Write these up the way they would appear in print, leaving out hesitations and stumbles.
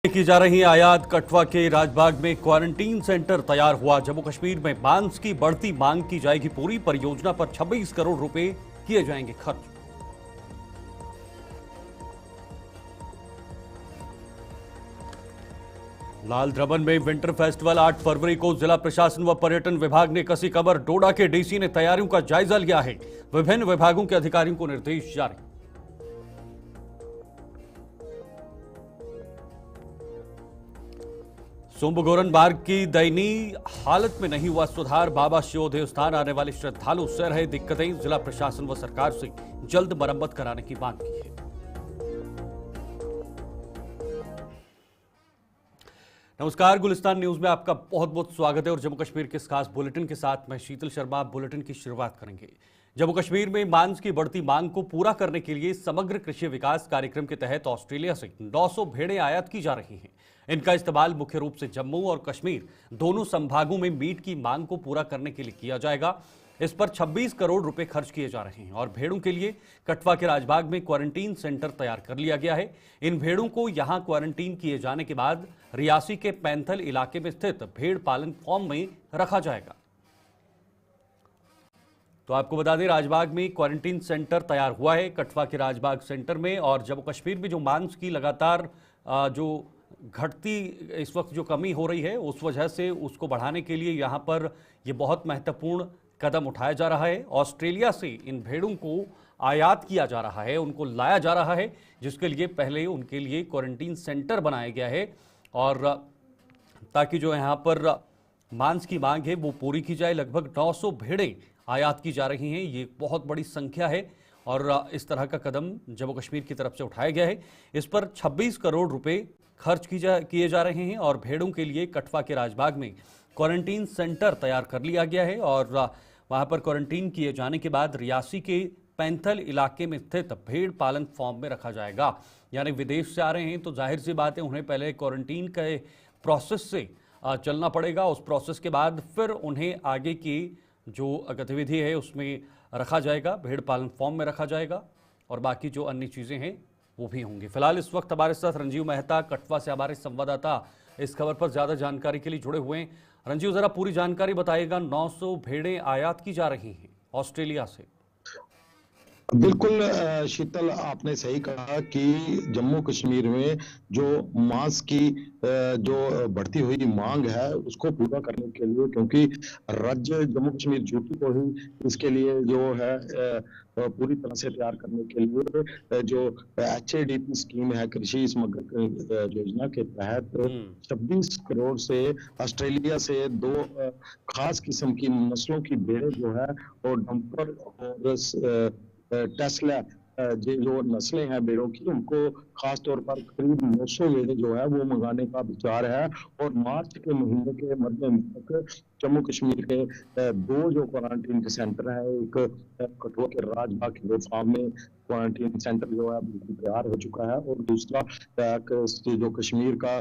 की जा रही आयात। कठुआ के राजबाग में क्वारंटीन सेंटर तैयार हुआ। जम्मू कश्मीर में मांस की बढ़ती मांग की जाएगी पूरी। परियोजना पर 26 करोड़ रुपए किए जाएंगे खर्च। लाल द्रबन में विंटर फेस्टिवल 8 फरवरी को। जिला प्रशासन व पर्यटन विभाग ने कसी कमर। डोडा के डीसी ने तैयारियों का जायजा लिया है। विभिन्न विभागों के अधिकारियों को निर्देश जारी। सोमगोरन मार्ग की दयनीय हालत में नहीं हुआ सुधार। बाबा शिव देवस्थान आने वाले श्रद्धालु से रहे दिक्कतें। जिला प्रशासन व सरकार से जल्द मरम्मत कराने की मांग की है। नमस्कार, गुलिस्तान न्यूज में आपका बहुत बहुत स्वागत है और जम्मू कश्मीर के इस खास बुलेटिन के साथ मैं शीतल शर्मा बुलेटिन की शुरुआत करेंगे। जम्मू कश्मीर में मांस की बढ़ती मांग को पूरा करने के लिए समग्र कृषि विकास कार्यक्रम के तहत ऑस्ट्रेलिया से 900 भेड़ें आयात की जा रही हैं। इनका इस्तेमाल मुख्य रूप से जम्मू और कश्मीर दोनों संभागों में मीट की मांग को पूरा करने के लिए किया जाएगा। इस पर 26 करोड़ रुपए खर्च किए जा रहे हैं और भेड़ों के लिए कठुआ के राजबाग में क्वारंटीन सेंटर तैयार कर लिया गया है। इन भेड़ों को यहां क्वारंटीन किए जाने के बाद रियासी के पैंथल इलाके में स्थित भेड़ पालन फार्म में रखा जाएगा। तो आपको बता दें, राजबाग में क्वारंटीन सेंटर तैयार हुआ है कठुआ के राजबाग सेंटर में। और जम्मू कश्मीर में जो मांस की लगातार जो घटती इस वक्त जो कमी हो रही है, उस वजह से उसको बढ़ाने के लिए यहाँ पर ये बहुत महत्वपूर्ण कदम उठाया जा रहा है। ऑस्ट्रेलिया से इन भेड़ों को आयात किया जा रहा है, उनको लाया जा रहा है, जिसके लिए पहले उनके लिए क्वारंटीन सेंटर बनाया गया है और ताकि जो यहाँ पर मांस की मांग है वो पूरी की जाए। लगभग 900 भेड़ें आयात की जा रही हैं। ये बहुत बड़ी संख्या है और इस तरह का कदम जम्मू कश्मीर की तरफ से उठाया गया है। इस पर 26 करोड़ रुपए खर्च किए जा रहे हैं और भेड़ों के लिए कठुआ के राजबाग में क्वारंटीन सेंटर तैयार कर लिया गया है और वहां पर क्वारंटीन किए जाने के बाद रियासी के पैंथल इलाके में स्थित भेड़ पालन फार्म में रखा जाएगा। यानी विदेश से आ रहे हैं तो जाहिर सी बात है, उन्हें पहले क्वारंटीन के प्रोसेस से चलना पड़ेगा। उस प्रोसेस के बाद फिर उन्हें आगे की जो गतिविधि है उसमें रखा जाएगा, भेड़ पालन फार्म में रखा जाएगा और बाकी जो अन्य चीज़ें हैं वो भी होंगी। फिलहाल इस वक्त हमारे साथ रंजीव मेहता कठुआ से हमारे संवाददाता इस खबर पर ज़्यादा जानकारी के लिए जुड़े हुए हैं। रंजीव, ज़रा पूरी जानकारी बताइएगा। 900 भेड़ें आयात की जा रही हैं ऑस्ट्रेलिया से। बिल्कुल शीतल, आपने सही कहा कि जम्मू कश्मीर में जो मांस की जो बढ़ती हुई मांग है उसको पूरा करने के लिए, क्योंकि राज्य जम्मू कश्मीर यूटी को ही इसके लिए जो है पूरी तरह से तैयार करने के लिए जो HADP स्कीम है, कृषि समग्र योजना के तहत 26 करोड़ से ऑस्ट्रेलिया से 2 खास किस्म की नस्लों की भेड़ें जो है और डंपर और टेस्ला जो नस्लें हैं भेड़ों की, उनको खास तौर पर करीब 900 भेड़ें जो है वो मंगाने का विचार है। और मार्च के महीने के मध्य तक जम्मू कश्मीर के 2 जो क्वारंटीन के सेंटर है, एक कठुआ के राजबाग के फार्म में क्वारंटीन सेंटर जो है बिल्कुल तैयार हो चुका है और दूसरा जो कश्मीर का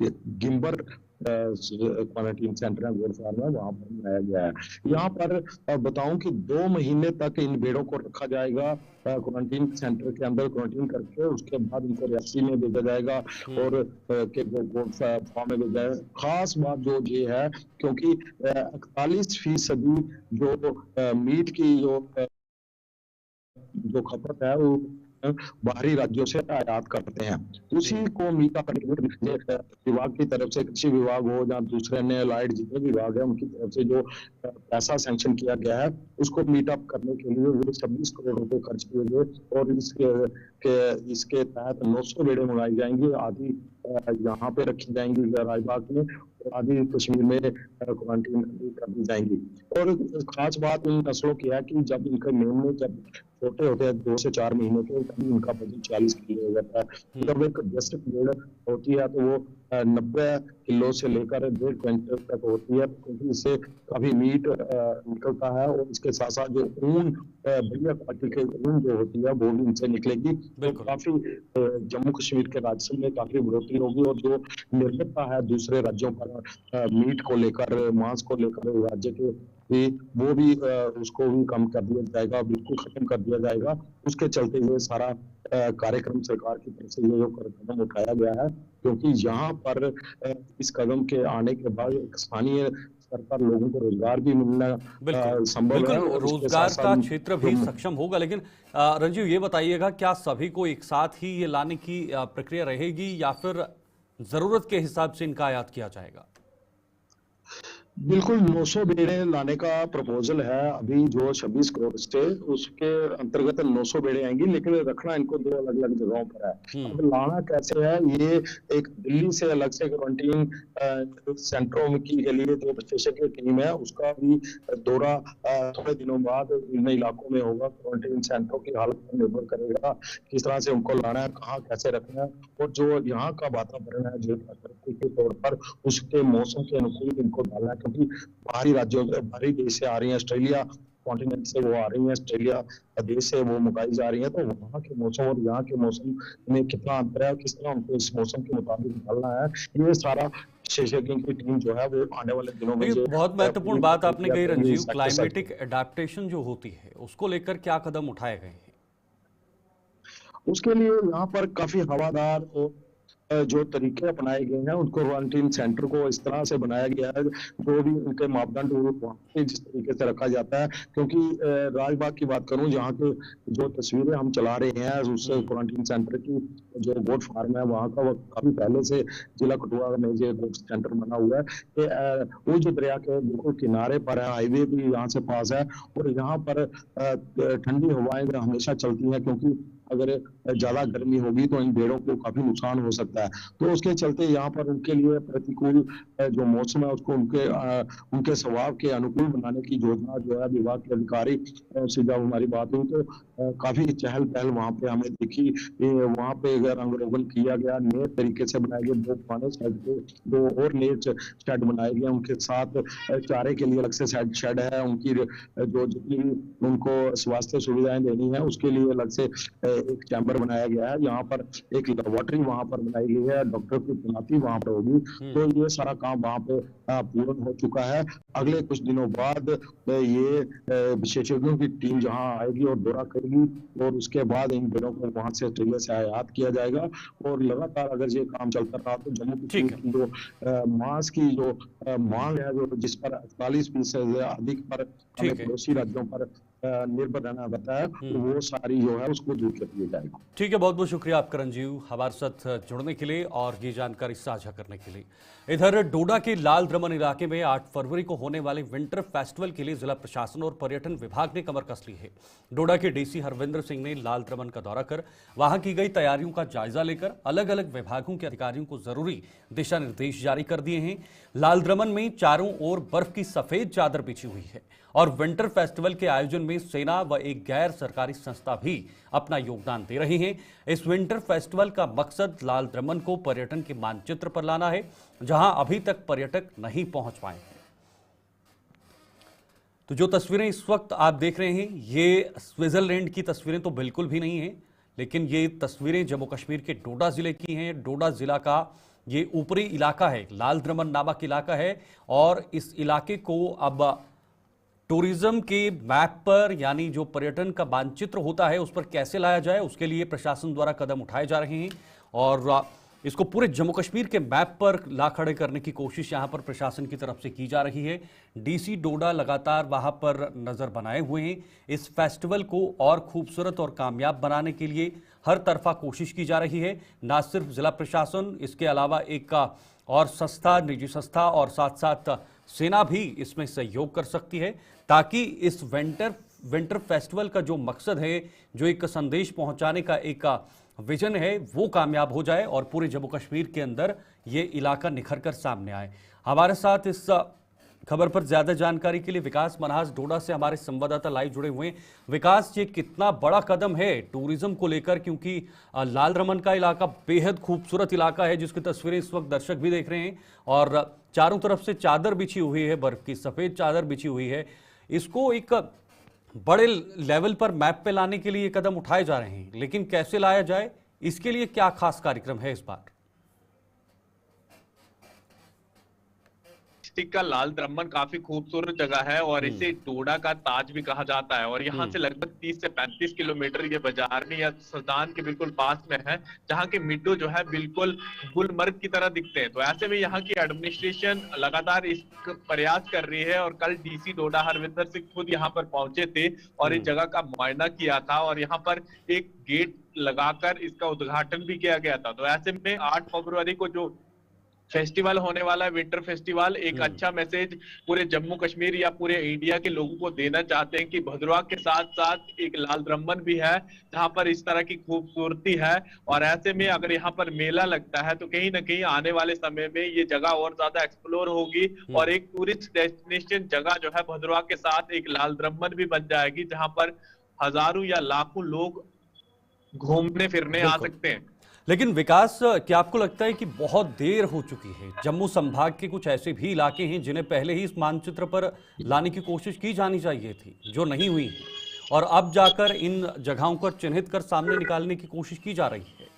गिम्बर क्वारंटीन सेंटर है गोल फार्म है, वहां पर बनाया गया है। यहाँ पर बताऊं कि 2 महीने तक इन भेड़ों को रखा जाएगा क्वारंटीन सेंटर के अंदर क्वारंटीन करके। उसके बाद इनको रियासी में भेजा जाएगा और गोल फार्म में भेजा जाएगा। खास बात जो ये है, क्योंकि 41% जो मीट की जो खपत है वो बाहरी राज्यों से आयात करते हैं। उसी को मीटा करने के लिए विभाग की तरफ से, कृषि विभाग हो या दूसरे अन्य अलाइड जितने विभाग है, उनकी तरफ से जो पैसा सैंक्शन किया गया है उसको मीट अप करने के लिए वो 26 करोड़ रुपए खर्च किए गए और इसके तहत 900 भेड़ें मंगाई जाएंगी। आधी यहाँ पे रखी जाएंगी राजबाग में और आधी कश्मीर में क्वारंटीन कर दी जाएंगी। और खास बात इन नस्लों की है कि जब इनके मेमने जब छोटे होते हैं 2 से 4 महीने के, तभी उनका वजन 40 किलो हो जाता है। जब एक जस्ट भेड़ होती है तो वो 90 किलो से लेकर 1.5 क्विंटल तक होती है, क्योंकि इससे काफी मीट निकलता है और इसके साथ साथ जो ऊन, बढ़िया क्वालिटी के ऊन जो होती है वो भी इनसे निकलेगी। तो काफी जम्मू कश्मीर के राजस्व में काफी बढ़ोतरी होगी और जो निर्भरता है दूसरे राज्यों पर मीट को लेकर, मांस को लेकर राज्य के वो भी उसको भी कम कर दिया जाएगा, बिल्कुल खत्म कर दिया जाएगा। उसके चलते ये सारा कार्यक्रम सरकार की तरफ से ये जो कदम उठाया गया है, क्योंकि यहाँ पर इस कदम के आने के बाद एक स्थानीय स्तर पर लोगों को रोजगार भी मिलना बिल्कुल संभव है, बिल्कुल, और इसके साथ रोजगार का साथ क्षेत्र जो भी सक्षम होगा। लेकिन रंजीव, ये बताइएगा, क्या सभी को एक साथ ही ये लाने की प्रक्रिया रहेगी या फिर जरूरत के हिसाब से इनका आयात किया जाएगा? बिल्कुल 900 बेड़े लाने का प्रपोजल है। अभी जो 26 करोड़ से उसके अंतर्गत 900 बेड़े आएंगी, लेकिन रखना इनको दो अलग अलग जगहों पर है। अब लाना कैसे है, ये एक दिल्ली से अलग से क्वारंटीन सेंटरों की के लिए जो विशेषज्ञ टीम है उसका भी दौरा थोड़े दिनों बाद इन इलाकों में होगा। क्वारंटीन सेंटरों की हालत पर निर्भर करेगा किस तरह से उनको लाना है, कहाँ कैसे रखना है, और जो यहाँ का वातावरण है जो प्राकृतिक के तौर पर उसके मौसम के अनुकूल इनको डालना है, क्योंकि बाहरी राज्यों बाहरी देश से आ रही है, ऑस्ट्रेलिया कॉन्टिनेंट से वो आ रही है, ऑस्ट्रेलिया देश से वो मंगाई जा रही है, तो वहाँ के मौसम और यहाँ के मौसम में कितना अंतर है, किस तरह उनको इस मौसम के मुताबिक डालना है, ये सारा विशेषज्ञों की टीम जो है वो आने वाले दिनों में जो बहुत महत्वपूर्ण बात आपने कही रंजीव, क्लाइमेटिक एडाप्टेशन जो होती है उसको लेकर क्या कदम उठाए गए हैं? उसके लिए यहाँ पर काफी हवादार और जो तरीके अपनाए गए हैं, उनको क्वारंटीन सेंटर को इस तरह से बनाया गया है जो भी उनके मापदंड जिस तरीके से रखा जाता है। क्योंकि राजबाग की बात करूं, जहाँ के जो तस्वीरें हम चला रहे हैं उससे क्वारंटीन सेंटर की जो गोट फार्म है वहाँ का, वो काफी पहले से जिला कठुआ में जो गोट सेंटर बना हुआ है कि वो जो दरिया के बिल्कुल किनारे पर है, हाईवे भी यहाँ से पास है, और यहाँ पर ठंडी हवाएं हमेशा चलती हैं, क्योंकि अगर ज्यादा गर्मी होगी तो इन भेड़ों को काफी नुकसान हो सकता है। तो उसके चलते यहाँ पर उनके लिए प्रतिकूल जो मौसम है उसको उनके स्वभाव के अनुकूल बनाने की योजना जो है विभाग के अधिकारी से जब हमारी बात हुई तो काफी चहल पहल वहाँ पे हमें दिखी। वहाँ पे रंग रोगन किया गया, नए तरीके से बनाए गए दो पुराने शेड के दो और नए शेड बनाए गए, उनके साथ चारे के लिए अलग से शेड है, उनकी जो जितनी उनको स्वास्थ्य सुविधाएं देनी है उसके लिए अलग से एक चैम्बर बनाया गया है। यहाँ पर एक लेबोरेटरी वहाँ पर बनाई गई है, डॉक्टर की तैनाती वहाँ पर होगी। तो ये सारा काम वहाँ पे पूर्ण हो चुका है। अगले कुछ दिनों बाद ये विशेषज्ञों की टीम जहाँ आएगी और दौरा करेगी, और उसके बाद इन भेड़ों को वहाँ से ऑस्ट्रेलिया से आयात किया जाएगा। और लगातार अगर ये काम चलता रहा तो जम्मू कश्मीर की जो मांस की जो मांग है, जो जिस पर 48% से अधिक पर हमें पड़ोसी राज्यों पर निर्भर रहना पड़ता है, वो सारी जो है उसको दूर कर दिया जाएगा। ठीक है, बहुत बहुत शुक्रिया आपका रंजीव, हमारे साथ जुड़ने के लिए और ये जानकारी साझा करने के लिए। इधर डोडा के लाल द्रमन इलाके में 8 फरवरी को होने वाले विंटर फेस्टिवल के लिए जिला प्रशासन और पर्यटन विभाग ने कमर कस ली है। डोडा के डीसी हरविंद्र सिंह ने लाल द्रमन का दौरा कर वहां की गई तैयारियों का जायजा लेकर अलग अलग विभागों के अधिकारियों को जरूरी दिशा निर्देश जारी कर दिए हैं। लाल द्रमन में चारों ओर बर्फ की सफेद चादर बिछी हुई है और विंटर फेस्टिवल के आयोजन में सेना व एक गैर सरकारी संस्था भी अपना योगदान दे रही हैं। इस विंटर फेस्टिवल का मकसद लाल द्रमन को पर्यटन के मानचित्र पर लाना है, जहां अभी तक पर्यटक नहीं पहुंच पाए हैं। तो जो तस्वीरें इस वक्त आप देख रहे हैं, ये स्विट्जरलैंड की तस्वीरें तो बिल्कुल भी नहीं है, लेकिन ये तस्वीरें जम्मू कश्मीर के डोडा जिले की हैं। डोडा जिला का ये ऊपरी इलाका है, लाल द्रमन नामक इलाका है, और इस इलाके को अब टूरिज्म के मैप पर, यानी जो पर्यटन का मानचित्र होता है उस पर कैसे लाया जाए, उसके लिए प्रशासन द्वारा कदम उठाए जा रहे हैं और इसको पूरे जम्मू कश्मीर के मैप पर ला खड़े करने की कोशिश यहां पर प्रशासन की तरफ से की जा रही है। डीसी डोडा लगातार वहां पर नजर बनाए हुए हैं। इस फेस्टिवल को और खूबसूरत और कामयाब बनाने के लिए हर तरफा कोशिश की जा रही है। न सिर्फ जिला प्रशासन, इसके अलावा एक और संस्था, निजी संस्था और साथ साथ सेना भी इसमें सहयोग कर सकती है, ताकि इस विंटर फेस्टिवल का जो मकसद है, जो एक संदेश पहुंचाने का एक विजन है, वो कामयाब हो जाए और पूरे जम्मू कश्मीर के अंदर ये इलाका निखर कर सामने आए। हमारे साथ इस खबर पर ज्यादा जानकारी के लिए विकास मनहास डोडा से हमारे संवाददाता लाइव जुड़े हुए हैं। विकास, ये कितना बड़ा कदम है टूरिज्म को लेकर, क्योंकि लाल द्रमन का इलाका बेहद खूबसूरत इलाका है जिसकी तस्वीरें इस वक्त दर्शक भी देख रहे हैं और चारों तरफ से चादर बिछी हुई है, बर्फ की सफेद चादर बिछी हुई है। इसको एक बड़े लेवल पर मैप पे लाने के लिए कदम उठाए जा रहे हैं, लेकिन कैसे लाया जाए, इसके लिए क्या खास कार्यक्रम है इस बार? डिस्ट्रिक्ट का लाल द्रम्मन काफी खूबसूरत जगह है और इसे डोडा का ताज भी कहा जाता है। और यहाँ से लगभग 30 से 35 किलोमीटर ये बाजारनी या सुल्तान के बिल्कुल पास में है, जहाँ के मिट्टू जो है बिल्कुल गुलमर्ग की तरह दिखते हैं। तो ऐसे में यहाँ की एडमिनिस्ट्रेशन लगातार इस प्रयास कर रही है और कल डीसी डोडा हरविंदर सिंह खुद यहाँ पर पहुंचे थे और इस जगह का मुआयना किया था और यहाँ पर एक गेट लगाकर इसका उद्घाटन भी किया गया था। तो ऐसे में 8 फरवरी को जो फेस्टिवल होने वाला है, विंटर फेस्टिवल, एक अच्छा मैसेज पूरे जम्मू कश्मीर या पूरे इंडिया के लोगों को देना चाहते हैं कि भद्रवाह के साथ साथ एक लाल द्रम्मन भी है जहां पर इस तरह की खूबसूरती है। और ऐसे में अगर यहाँ पर मेला लगता है तो कहीं ना कहीं आने वाले समय में ये जगह और ज्यादा एक्सप्लोर होगी और एक टूरिस्ट डेस्टिनेशन जगह जो है भद्रवाह के साथ एक लाल द्रम्मन भी बन जाएगी, जहां पर हजारों या लाखों लोग घूमने फिरने आ सकते हैं। लेकिन विकास, क्या आपको लगता है कि बहुत देर हो चुकी है? जम्मू संभाग के कुछ ऐसे भी इलाके हैं जिन्हें पहले ही इस मानचित्र पर लाने की कोशिश की जानी चाहिए थी, जो नहीं हुई है, और अब जाकर इन जगहों को चिन्हित कर सामने निकालने की कोशिश की जा रही है।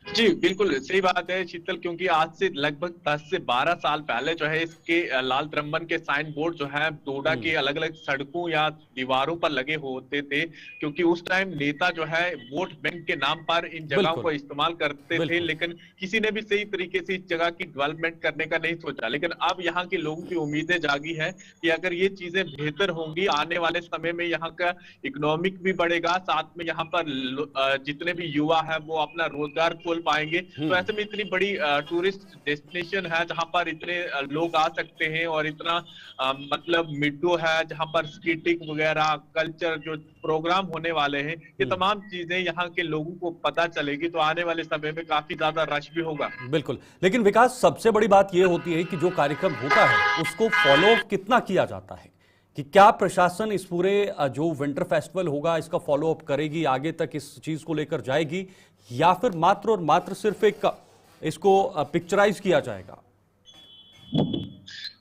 जी बिल्कुल सही बात है शीतल, क्योंकि आज से लगभग 10 से 12 साल पहले जो है इसके लाल द्रम्मन के साइन बोर्ड जो है डोडा के अलग अलग सड़कों या दीवारों पर लगे होते थे, क्योंकि उस टाइम नेता जो है वोट बैंक के नाम पर इन जगहों को इस्तेमाल करते थे, लेकिन किसी ने भी सही तरीके से इस जगह की डेवलपमेंट करने का नहीं सोचा। लेकिन अब यहाँ के लोगों की उम्मीदें जागी है कि अगर ये चीजें बेहतर होंगी आने वाले समय में यहाँ का इकोनॉमिक भी बढ़ेगा, साथ में यहाँ पर जितने भी युवा है वो अपना रोजगार पाएंगे। तो ऐसे में इतनी बड़ी टूरिस्ट डेस्टिनेशन है जहां पर इतने लोग आ सकते हैं और इतना मतलब मिड्डो है जहां पर स्कीटिंग वगैरह कल्चर जो प्रोग्राम होने वाले हैं, ये तमाम चीजें यहाँ के लोगों को पता चलेगी तो आने वाले समय में काफी ज्यादा रश भी होगा। बिल्कुल, लेकिन विकास, सबसे बड़ी बात यह होती है कि जो कार्यक्रम होता है उसको फॉलो अप कितना किया जाता है, कि क्या प्रशासन इस पूरे जो विंटर फेस्टिवल होगा इसका फॉलो अप करेगी, आगे तक इस चीज को लेकर जाएगी, या फिर मात्र और मात्र सिर्फ एक इसको पिक्चराइज किया जाएगा?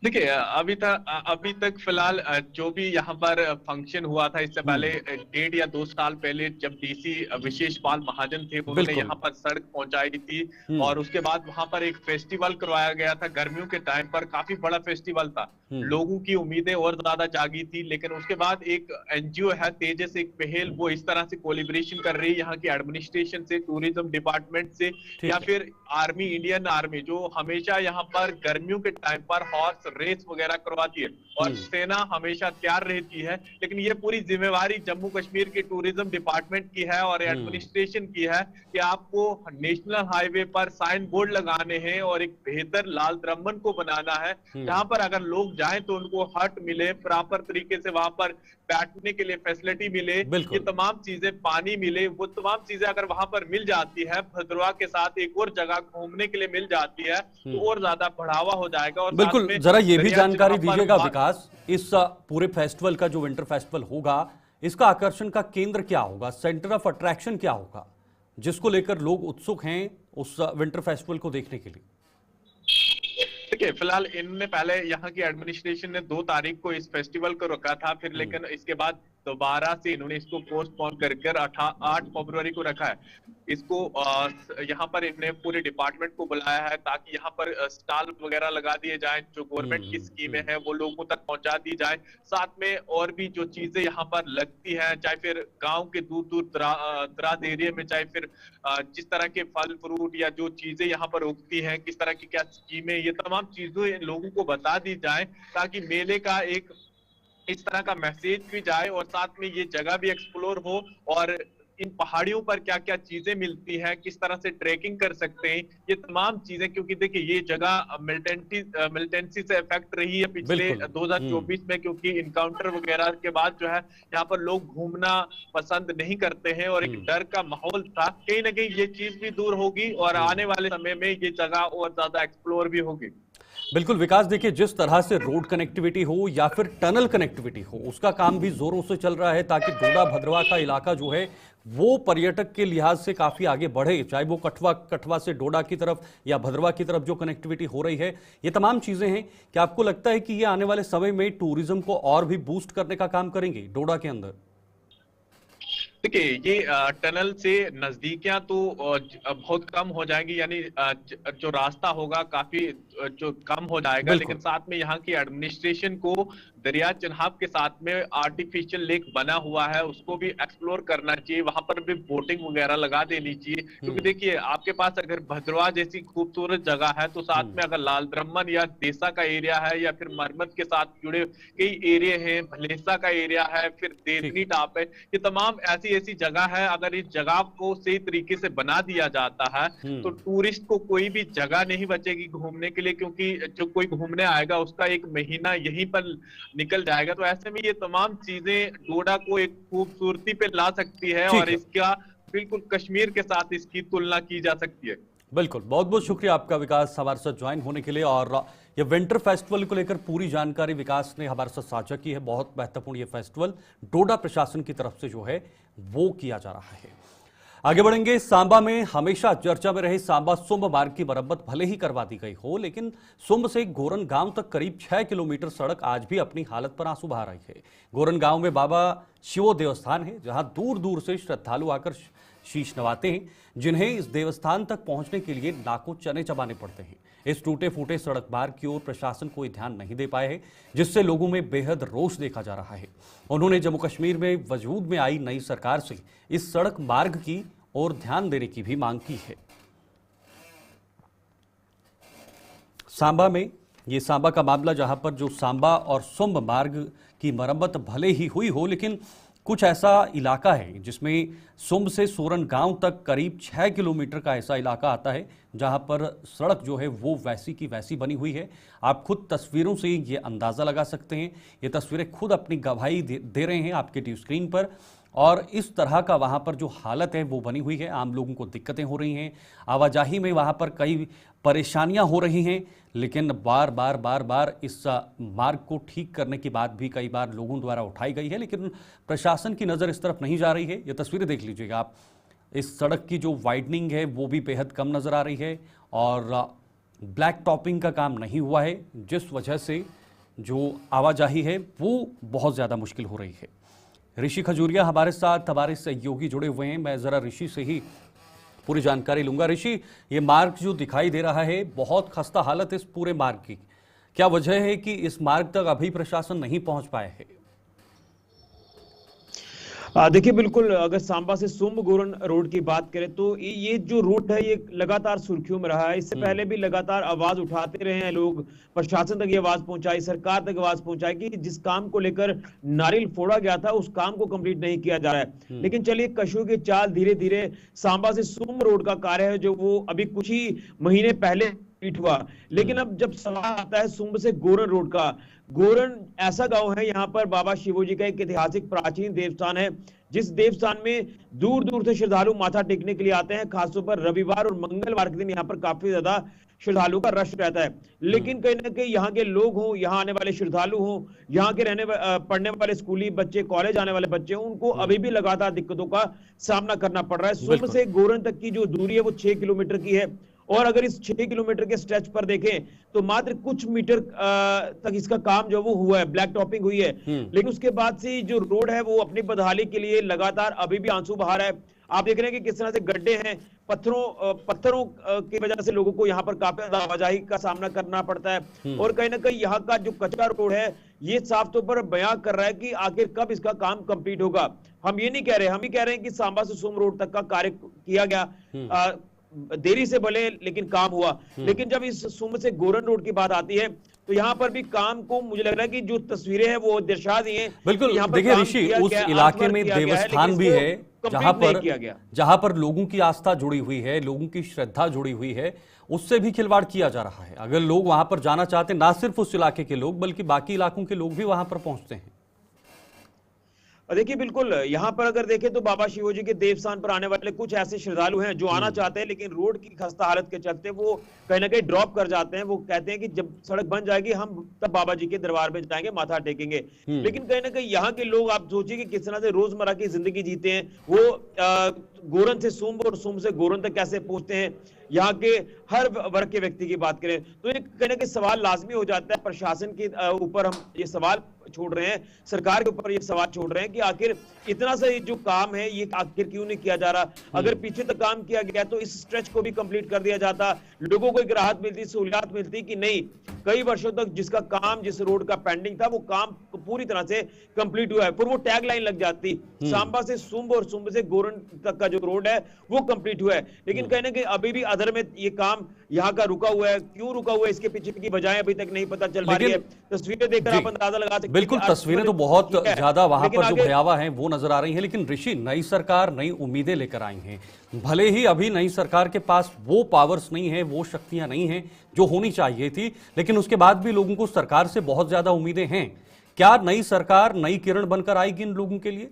देखिए अभी तक फिलहाल जो भी यहाँ पर फंक्शन हुआ था, इससे पहले 1.5 या 2 साल पहले जब डीसी विशेष पाल महाजन थे उन्होंने यहाँ पर सड़क पहुंचाई थी और उसके बाद वहां पर एक फेस्टिवल करवाया गया था गर्मियों के टाइम पर, काफी बड़ा फेस्टिवल था, लोगों की उम्मीदें और ज्यादा जागी थी। लेकिन उसके बाद एक एनजीओ है तेजस, एक पहल, वो इस तरह से कोलिब्रेशन कर रही है यहाँ की एडमिनिस्ट्रेशन से, टूरिज्म डिपार्टमेंट से, या फिर आर्मी, इंडियन आर्मी जो हमेशा यहाँ पर गर्मियों के टाइम पर हॉर्स रेस वगैरह करवाती है और सेना हमेशा तैयार रहती है। लेकिन ये पूरी जिम्मेवारी जम्मू कश्मीर के टूरिज्म डिपार्टमेंट की है और एडमिनिस्ट्रेशन की है कि आपको नेशनल हाईवे पर साइन बोर्ड लगाने हैं और एक बेहतर लाल द्रम्मन को बनाना है जहां पर अगर लोग जाएं तो उनको हट मिले, प्रॉपर तरीके से वहां पर बैठने के लिए फैसिलिटी मिले, ये तमाम चीजें, पानी मिले, वो तमाम चीजें अगर वहां पर मिल जाती है, भद्रवाह के साथ एक और जगह घूमने के लिए मिल जाती है तो और ज्यादा बढ़ावा हो जाएगा। और बिल्कुल, जरा ये भी जानकारी दीजिएगा विकास, इस पूरे फेस्टिवल का जो विंटर फेस्टिवल होगा इसका आकर्षण का केंद्र क्या होगा, सेंटर ऑफ अट्रैक्शन क्या होगा, जिसको लेकर लोग उत्सुक हैं उस विंटर फेस्टिवल को देखने के लिए? देखिए फिलहाल इनने पहले यहाँ की एडमिनिस्ट्रेशन ने 2 तारीख को इस फेस्टिवल को रखा था, फिर लेकिन इसके बाद दोबारा से इन्होंने इसको पोस्टपोन कर 8 फरवरी को रखा है। इसको यहाँ पर इन्होंने पूरे डिपार्टमेंट को बुलाया है ताकि यहाँ पर स्टॉल वगैरह लगा दिए जाएं, जो गवर्नमेंट की स्कीमें हैं वो लोगों तक पहुंचा दी जाए, साथ में और भी जो चीजें यहाँ पर लगती हैं, चाहे फिर गांव के दूर दूर दराज एरिया में, चाहे फिर जिस तरह के फल फ्रूट या जो चीजें यहाँ पर उगती हैं, किस तरह की क्या स्कीमें, ये तमाम चीजें लोगों को बता दी जाए ताकि मेले का एक इस तरह का मैसेज भी जाए और साथ में ये जगह भी एक्सप्लोर हो और इन पहाड़ियों पर क्या क्या चीजें मिलती हैं, किस तरह से ट्रैकिंग कर सकते हैं, ये तमाम चीजें, क्योंकि देखिए ये जगह मिलिटेंसी से इफेक्ट रही है पिछले 2024 में, क्योंकि इनकाउंटर वगैरह के बाद जो है यहाँ पर लोग घूमना पसंद नहीं करते हैं और एक डर का माहौल था। कहीं ना कहीं ये चीज भी दूर होगी और आने वाले समय में ये जगह और ज्यादा एक्सप्लोर भी होगी। बिल्कुल विकास, देखिए जिस तरह से रोड कनेक्टिविटी हो या फिर टनल कनेक्टिविटी हो उसका काम भी जोरों से चल रहा है ताकि डोडा भद्रवाह का इलाका जो है वो पर्यटक के लिहाज से काफी आगे बढ़े, चाहे वो कठवा से डोडा की तरफ या भद्रवाह की तरफ जो कनेक्टिविटी हो रही है, ये तमाम चीजें हैं। क्या आपको लगता है कि ये आने वाले समय में टूरिज्म को और भी बूस्ट करने का काम करेंगे डोडा के अंदर? देखिए ये टनल से नजदीकियां तो बहुत कम हो जाएंगी, यानी जो रास्ता होगा काफी जो कम हो जाएगा, बिल्कुल। लेकिन साथ में यहाँ की एडमिनिस्ट्रेशन को दरिया चिनाब के साथ में आर्टिफिशियल लेक बना हुआ है उसको भी एक्सप्लोर करना चाहिए, वहां पर भी बोटिंग वगैरह लगा देनी चाहिए। क्योंकि देखिए आपके पास अगर भद्रवा जैसी खूबसूरत जगह है तो साथ में अगर लाल द्रमन या देसा का एरिया है या फिर मरमत के साथ जुड़े कई एरिया हैं, भलेसा का एरिया है, फिर देदनी टाप है, ये तमाम ऐसी ऐसी जगह है। अगर इस जगह को सही तरीके से बना दिया जाता है तो टूरिस्ट को कोई भी जगह नहीं बचेगी घूमने के लिए, क्योंकि जो कोई घूमने आएगा उसका एक महीना यहीं पर निकल जाएगा। तो ऐसे में ये तमाम चीजें डोडा को एक खूबसूरती पे ला सकती है और इसका बिल्कुल कश्मीर के साथ इसकी तुलना की जा सकती है। बिल्कुल, बहुत बहुत शुक्रिया आपका विकास हमारे साथ ज्वाइन होने के लिए। और ये विंटर फेस्टिवल को लेकर पूरी जानकारी विकास ने हमारे साथ साझा की है। बहुत महत्वपूर्ण ये फेस्टिवल डोडा प्रशासन की तरफ से जो है वो किया जा रहा है। आगे बढ़ेंगे। सांबा में हमेशा चर्चा में रहे सांबा सुंब मार्ग की मरम्मत भले ही करवा दी गई हो, लेकिन सुंब से गोरन गांव तक करीब 6 किलोमीटर सड़क आज भी अपनी हालत पर आंसू बहा रही है। गोरन गांव में बाबा शिवो देवस्थान है, जहां दूर दूर से श्रद्धालु आकर शीश नवाते हैं, जिन्हें इस देवस्थान तक पहुंचने के लिए लाखों चने चबाने पड़ते हैं। इस टूटे फूटे सड़क मार्ग की ओर प्रशासन कोई ध्यान नहीं दे पाए है, जिससे लोगों में बेहद रोष देखा जा रहा है। उन्होंने जम्मू कश्मीर में वजूद में आई नई सरकार से इस सड़क मार्ग की ओर ध्यान देने की भी मांग की है। सांबा में ये सांबा का मामला, जहां पर जो सांबा और सुंब मार्ग की मरम्मत भले ही हुई हो, लेकिन कुछ ऐसा इलाका है जिसमें सुंब से सोरन गांव तक करीब 6 किलोमीटर का ऐसा इलाका आता है, जहां पर सड़क जो है वो वैसी की वैसी बनी हुई है। आप खुद तस्वीरों से ये अंदाज़ा लगा सकते हैं। ये तस्वीरें खुद अपनी गवाही दे रहे हैं आपके टीवी स्क्रीन पर। और इस तरह का वहाँ पर जो हालत है वो बनी हुई है। आम लोगों को दिक्कतें हो रही हैं, आवाजाही में वहाँ पर कई परेशानियाँ हो रही हैं, लेकिन बार बार इस मार्ग को ठीक करने की बात भी कई बार लोगों द्वारा उठाई गई है, लेकिन प्रशासन की नज़र इस तरफ नहीं जा रही है। ये तस्वीरें देख लीजिएगा आप। इस सड़क की जो वाइडनिंग है वो भी बेहद कम नज़र आ रही है और ब्लैक टॉपिंग का काम नहीं हुआ है, जिस वजह से जो आवाजाही है वो बहुत ज़्यादा मुश्किल हो रही है। ऋषि खजूरिया हमारे साथ, हमारे सहयोगी जुड़े हुए हैं। मैं ज़रा ऋषि से ही पूरी जानकारी लूंगा। ऋषि, ये मार्ग जो दिखाई दे रहा है, बहुत खस्ता हालत इस पूरे मार्ग की, क्या वजह है कि इस मार्ग तक अभी प्रशासन नहीं पहुंच पाया है? देखिए बिल्कुल, अगर सांबा से सुंब गोरन रोड की बात करें तो ये जो रूट है ये लगातार सुर्खियों में रहा है। इससे पहले भी लगातार आवाज उठाते रहे हैं लोग, प्रशासन तक ये आवाज पहुंचाई, सरकार तक आवाज पहुंचाई कि जिस काम को लेकर नारियल फोड़ा गया था उस काम को कंप्लीट नहीं किया जा रहा है। लेकिन चलिए, कशु की चाल धीरे धीरे सांबा से सुंब रोड का कार्य है जो वो अभी कुछ ही महीने पहले हुआ। लेकिन अब जब सवाल आता है सुंब से गोरन रोड का, गोरन ऐसा गांव है, यहाँ पर बाबा शिवोजी का एक ऐतिहासिक प्राचीन देवस्थान है, जिस देवस्थान में दूर दूर से श्रद्धालु माथा टेकने के लिए आते हैं। खासतौर पर रविवार और मंगलवार के दिन यहाँ पर काफी ज्यादा श्रद्धालु का रश रहता है। लेकिन कहीं ना कहीं यहाँ के लोग हों, यहाँ आने वाले श्रद्धालु हों, यहाँ के पढ़ने वाले स्कूली बच्चे, कॉलेज आने वाले बच्चे, उनको अभी भी लगातार दिक्कतों का सामना करना पड़ रहा है। सुंब से गोरन तक की जो दूरी है वो 6 किलोमीटर की है, और अगर इस 6 किलोमीटर के स्ट्रेच पर देखें तो मात्र कुछ मीटर तक इसका काम जो वो हुआ है, ब्लैक टॉपिंग हुई है। लेकिन उसके बाद से जो रोड है वो अपनी बदहाली के लिए लगातार अभी भी आंसू बहा रहा है। आप देख रहे हैं कि किस तरह से गड्ढे हैं, पत्थरों की वजह से लोगों को यहाँ पर काफी आवाजाही का सामना करना पड़ता है। और कहीं ना कहीं यहाँ का जो कच्चा रोड है ये साफ तौर पर बयां कर रहा है कि आखिर कब इसका काम कंप्लीट होगा। हम ये नहीं कह रहे, हम ही कह रहे हैं कि सांबा से सुंब रोड तक का कार्य किया गया, देरी से भले लेकिन काम हुआ। लेकिन जब इस सुंब से गोरन रोड की बात आती है तो यहाँ पर भी काम को मुझे लग रहा है कि जो तस्वीरें हैं वो दर्शा दी हैं। बिल्कुल, देखिए ऋषि, उस इलाके में देवस्थान भी है जहां पर लोगों की आस्था जुड़ी हुई है, लोगों की श्रद्धा जुड़ी हुई है, उससे भी खिलवाड़ किया जा रहा है। अगर लोग वहां पर जाना चाहते हैं, ना सिर्फ उस इलाके के लोग बल्कि बाकी इलाकों के लोग भी वहां पर पहुंचते हैं। देखिए बिल्कुल, यहाँ पर अगर देखें तो बाबा शिवोजी के देवस्थान पर आने वाले कुछ ऐसे श्रद्धालु हैं जो आना चाहते हैं, लेकिन रोड की खस्ता हालत के चलते वो कहीं ना कहीं ड्रॉप कर जाते हैं। वो कहते हैं कि जब सड़क बन जाएगी हम तब बाबा जी के दरबार में जाएंगे, माथा टेकेंगे। लेकिन कहीं ना कहीं यहाँ के लोग, आप सोचिए कि किस तरह से रोजमर्रा की जिंदगी जीते हैं। वो गोरन से सुम्ब और सुम्ब से गोरन तक कैसे पहुंचते हैं, यहाँ के हर वर्ग के व्यक्ति की बात करें तो एक कहने के सवाल लाजमी हो जाता है। प्रशासन के ऊपर हम ये सवाल छोड़ रहे हैं, सरकार के ऊपर ये सवाल छोड़ रहे हैं कि आखिर इतना सा जो काम है ये आखिर क्यों नहीं किया जा रहा। अगर पीछे तक काम किया गया तो इस स्ट्रेच को भी कंप्लीट कर दिया जाता, लोगों को एक राहत मिलती, सहूलियत मिलती कि नहीं कई वर्षों तक जिसका काम, जिस रोड का पेंडिंग था वो काम पूरी तरह से कंप्लीट हुआ है, फिर वो टैग लाइन लग जाती सांबा से सुम्ब और सुम्ब से गोरन तक का जो रोड है वो कंप्लीट हुआ है। लेकिन कहने के अभी भी अदर में ये काम यहाँ का रुका हुआ है, क्यों रुका हुआ है इसके पीछे की वजह अभी तक नहीं पता चल पा रही है। तस्वीरें देखकर आप अंदाजा लगा सकते हैं। बिल्कुल, तस्वीरें तो बहुत ज्यादा वहां पर जो भयावह हैं वो नजर आ रही हैं। लेकिन ऋषि, नई सरकार नई उम्मीदें लेकर आई हैं, भले ही अभी नई सरकार के पास वो पावर्स नहीं है, वो शक्तियां नहीं हैं जो होनी चाहिए थी, लेकिन उसके बाद भी लोगों को सरकार से बहुत ज्यादा उम्मीदें हैं। क्या नई सरकार नई किरण बनकर आएगी इन लोगों के लिए?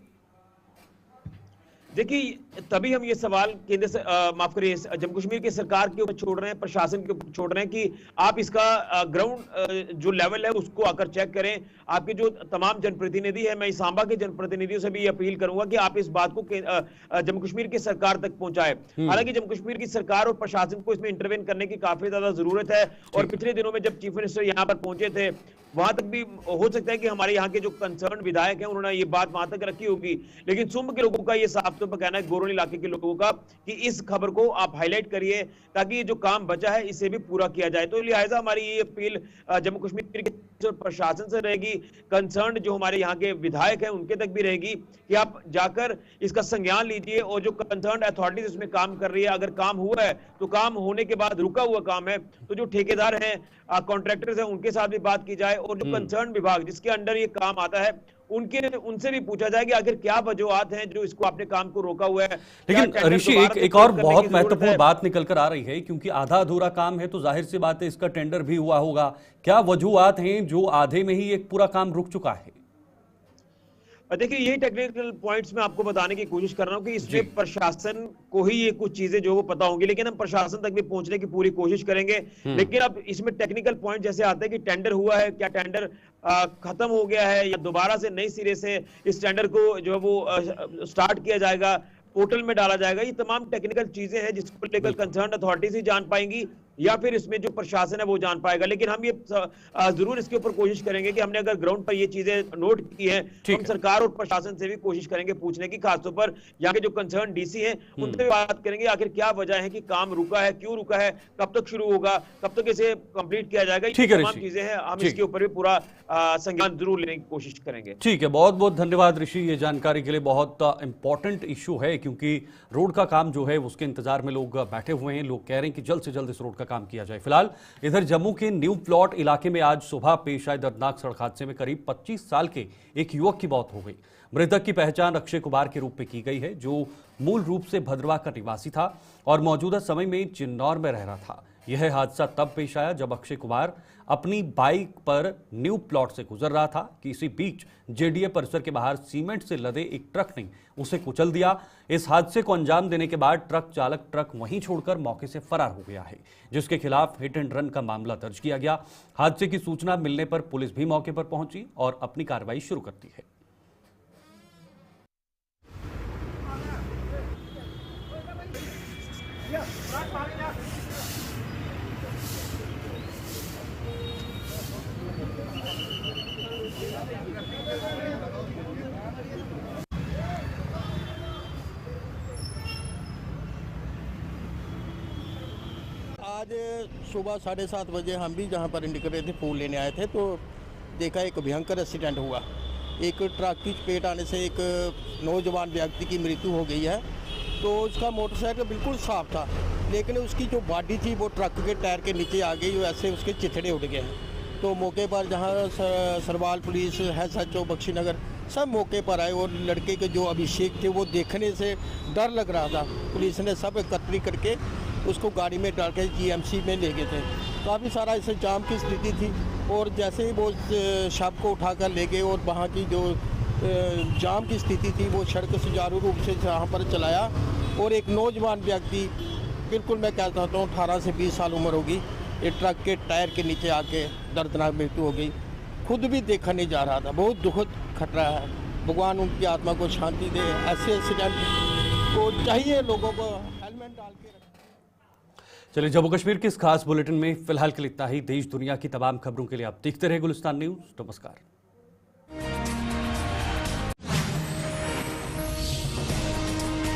देखिए तभी हम ये सवाल केंद्र से माफ करिए जम्मू कश्मीर की सरकार के ऊपर छोड़ रहे हैं, प्रशासन के ऊपर छोड़ रहे हैं कि आप इसका ग्राउंड जो लेवल है उसको आकर चेक करें। आपके जो तमाम जनप्रतिनिधि है, मैं सांबा के जनप्रतिनिधियों से भी अपील करूंगा कि आप इस बात को जम्मू कश्मीर की सरकार तक पहुंचाएं। हालांकि जम्मू कश्मीर की सरकार और प्रशासन को इसमें इंटरवेन करने की काफी ज्यादा जरूरत है। और पिछले दिनों में जब चीफ मिनिस्टर यहाँ पर पहुंचे थे वहां तक भी हो सकता है कि हमारे यहाँ के जो कंसर्न विधायक हैं उन्होंने ये बात वहां तक रखी होगी, लेकिन सुम्ब के लोगों का ये साफ तौर पर कहना है, गोरन इलाके के लोगों का, कि इस खबर को आप हाईलाइट करिए ताकि ये जो काम बचा है इसे भी पूरा किया जाए। तो लिहाजा हमारी ये अपील जम्मू कश्मीर के प्रशासन से रहेगी, कंसर्न जो हमारे यहाँ के विधायक हैं उनके तक भी रहेगी कि आप जाकर इसका संज्ञान लीजिए और जो कंसर्न अथॉरिटीज इसमें काम कर रही है, अगर काम हुआ है तो काम होने के बाद रुका हुआ काम है तो जो ठेकेदार हैं, कॉन्ट्रैक्टर्स हैं, उनके साथ भी बात की जाए और जो कंसर्न विभाग जिसके अंडर ये काम आता है उनसे भी पूछा जाए कि आखिर क्या वजूहात हैं जो इसको आपने काम को रोका हुआ है। लेकिन ऋषि, एक और बहुत महत्वपूर्ण बात निकल कर आ रही है, क्योंकि आधा अधूरा काम है तो जाहिर सी बात है इसका टेंडर भी हुआ होगा। क्या वजूहात हैं जो आधे में ही एक पूरा काम रुक चुका है? देखिए यही टेक्निकल पॉइंट्स मैं आपको बताने की कोशिश कर रहा हूं कि इसमें प्रशासन को ही ये कुछ चीजें जो वो पता होंगी, लेकिन हम प्रशासन तक भी पहुंचने की पूरी कोशिश करेंगे। लेकिन अब इसमें टेक्निकल पॉइंट जैसे आते हैं कि टेंडर हुआ है, क्या टेंडर खत्म हो गया है या दोबारा से नई सिरे से इस टेंडर को जो है वो स्टार्ट किया जाएगा, पोर्टल में डाला जाएगा, ये तमाम टेक्निकल चीजें हैं जिसको लेकर कंसर्न अथॉरिटीज ही जान पाएंगी या फिर इसमें जो प्रशासन है वो जान पाएगा। लेकिन हम ये जरूर इसके ऊपर कोशिश करेंगे कि हमने अगर ग्राउंड पर ये चीजें नोट की है तो हम सरकार और प्रशासन से भी कोशिश करेंगे पूछने की, खासतौर पर यहाँ के जो कंसर्न डीसी हैं उनसे भी बात करेंगे आखिर क्या वजह है कि काम रुका है, क्यों रुका है, कब तक शुरू होगा, कब तक इसे कंप्लीट किया जाएगा। ये तमाम चीजें हैं, हम इसके ऊपर भी पूरा संज्ञान जरूर लेने की कोशिश करेंगे। ठीक है, बहुत बहुत धन्यवाद ऋषि ये जानकारी के लिए। बहुत इंपॉर्टेंट इशू है क्योंकि रोड का काम जो है उसके इंतजार में लोग बैठे हुए हैं, लोग कह रहे हैं कि जल्द से जल्द इस रोड का काम किया जाए। फिलहाल इधर जम्मू के न्यू प्लॉट इलाके में आज सुबह पेश आए दर्दनाक सड़क हादसे में करीब 25 साल के एक युवक की मौत हो गई। मृतक की पहचान अक्षय कुमार के रूप में की गई है, जो मूल रूप से भद्रवाह का निवासी था और मौजूदा समय में चिन्नौर में रह रहा था। यह हादसा तब पेश आया जब अक्षय कुमार अपनी बाइक पर न्यू प्लॉट से गुजर रहा था कि इसी बीच जेडीए परिसर के बाहर सीमेंट से लदे एक ट्रक ने उसे कुचल दिया। इस हादसे को अंजाम देने के बाद ट्रक चालक ट्रक वहीं छोड़कर मौके से फरार हो गया है, जिसके खिलाफ हिट एंड रन का मामला दर्ज किया गया। हादसे की सूचना मिलने पर पुलिस भी मौके पर पहुंची और अपनी कार्रवाई शुरू कर दी है। आज सुबह 7:30 बजे हम भी जहाँ पर निकल रहे थे, फूल लेने आए थे, तो देखा एक भयंकर एक्सीडेंट हुआ। एक ट्रक की चपेट आने से एक नौजवान व्यक्ति की मृत्यु हो गई है। तो उसका मोटरसाइकिल बिल्कुल साफ था, लेकिन उसकी जो बॉडी थी वो ट्रक के टायर के नीचे आ गई, वैसे उसके चिथड़े उड़ गए हैं। तो मौके पर जहाँ सरवाल पुलिस है, SHO बख्शीनगर, सब मौके पर आए और लड़के के जो अभिषेक थे वो देखने से डर लग रहा था। पुलिस ने सब एकत्रित करके उसको गाड़ी में डाल के GMC में ले गए थे। काफ़ी सारा इससे जाम की स्थिति थी और जैसे ही वो शव को उठाकर ले गए और वहाँ की जो जाम की स्थिति थी वो सड़क सुचारू रूप से यहाँ पर चलाया और एक नौजवान व्यक्ति, बिल्कुल मैं कहता हूँ 18 से 20 साल उम्र होगी, एक ट्रक के टायर के नीचे आके दर्दनाक मृत्यु हो गई। खुद भी देखा नहीं जा रहा था। बहुत दुखद खतरा है। भगवान उनकी आत्मा को शांति दे। ऐसे एक्सीडेंट तो चाहिए लोगों को हेलमेट डाल के रखें। चलिए, जम्मू कश्मीर के इस खास बुलेटिन में फिलहाल के लिए इतना ही। देश दुनिया की तमाम खबरों के लिए आप देखते रहे गुलिस्तान न्यूज। नमस्कार।